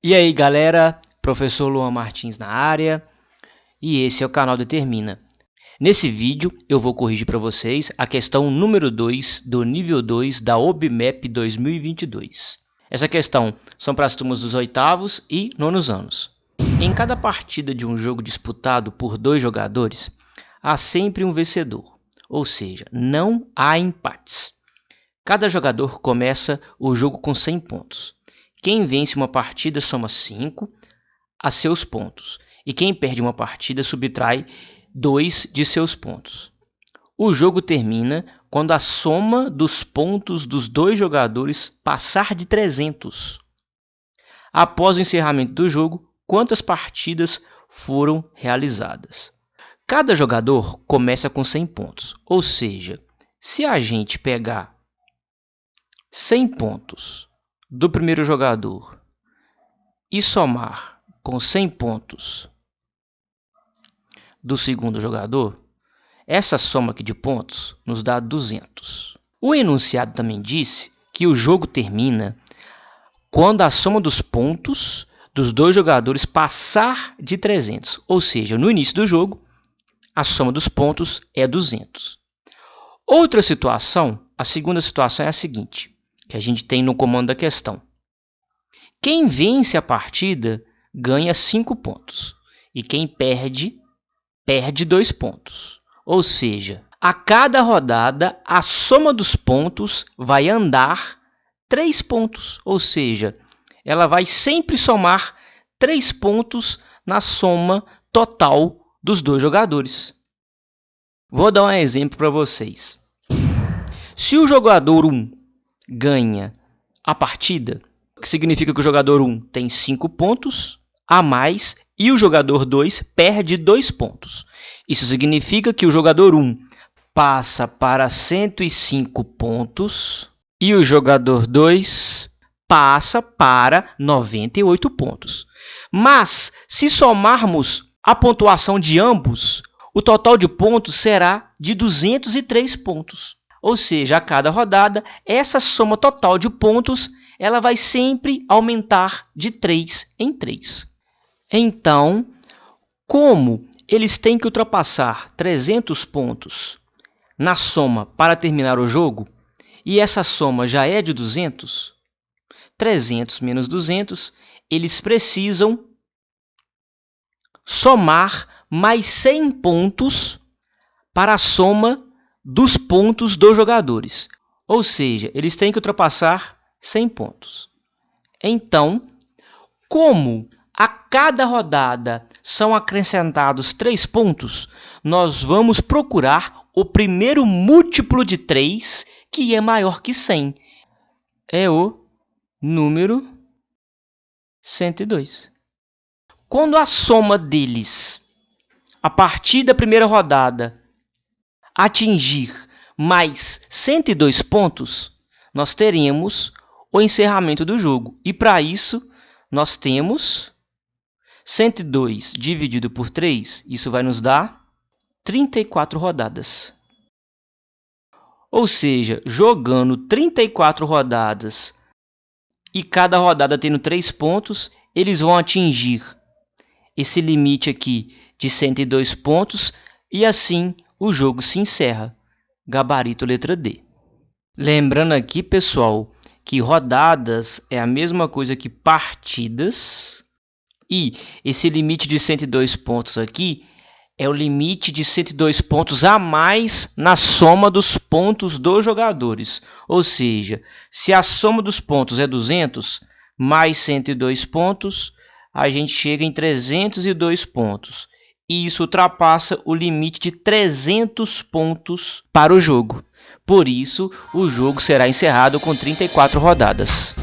E aí galera, professor Luan Martins na área, e esse é o canal Determina. Nesse vídeo eu vou corrigir para vocês a questão número 2 do nível 2 da OBMEP 2022. Essa questão são para as turmas dos 8º e 9º anos. Em cada partida de um jogo disputado por 2 jogadores, há sempre um vencedor, ou seja, não há empates. Cada jogador começa o jogo com 100 pontos. Quem vence uma partida soma 5 a seus pontos, e quem perde uma partida subtrai 2 de seus pontos. O jogo termina quando a soma dos pontos dos 2 jogadores passar de 300. Após o encerramento do jogo, quantas partidas foram realizadas? Cada jogador começa com 100 pontos, ou seja, se a gente pegar 100 pontos do primeiro jogador e somar com 100 pontos do segundo jogador, essa soma aqui de pontos nos dá 200. O enunciado também disse que o jogo termina quando a soma dos pontos dos 2 jogadores passar de 300, ou seja, no início do jogo, a soma dos pontos é 200. Outra situação, a segunda situação é a seguinte, que a gente tem no comando da questão. Quem vence a partida ganha 5 pontos e quem perde, perde 2 pontos. Ou seja, a cada rodada a soma dos pontos vai andar 3 pontos, ou seja, ela vai sempre somar 3 pontos na soma total dos 2 jogadores. Vou dar um exemplo para vocês. Se o jogador 1 ganha a partida, que significa que o jogador 1 tem 5 pontos a mais e o jogador 2 perde 2 pontos. Isso significa que o jogador 1 passa para 105 pontos e o jogador 2 passa para 98 pontos. Mas, se somarmos a pontuação de ambos, o total de pontos será de 203 pontos. Ou seja, a cada rodada, essa soma total de pontos ela vai sempre aumentar de 3 em 3. Então, como eles têm que ultrapassar 300 pontos na soma para terminar o jogo, e essa soma já é de 200, 300 menos 200, eles precisam somar mais 100 pontos para a soma dos pontos dos jogadores. Ou seja, eles têm que ultrapassar 100 pontos. Então, como a cada rodada são acrescentados 3 pontos, nós vamos procurar o primeiro múltiplo de 3, que é maior que 100. É o número 102. Quando a soma deles, a partir da primeira rodada, atingir mais 102 pontos, nós teremos o encerramento do jogo. E para isso, nós temos 102 dividido por 3, isso vai nos dar 34 rodadas. Ou seja, jogando 34 rodadas e cada rodada tendo 3 pontos, eles vão atingir esse limite aqui de 102 pontos e assim o jogo se encerra. Gabarito letra D. Lembrando aqui, pessoal, que rodadas é a mesma coisa que partidas. E esse limite de 102 pontos aqui é o limite de 102 pontos a mais na soma dos pontos dos jogadores. Ou seja, se a soma dos pontos é 200, mais 102 pontos, a gente chega em 302 pontos. E isso ultrapassa o limite de 300 pontos para o jogo. Por isso, o jogo será encerrado com 34 rodadas.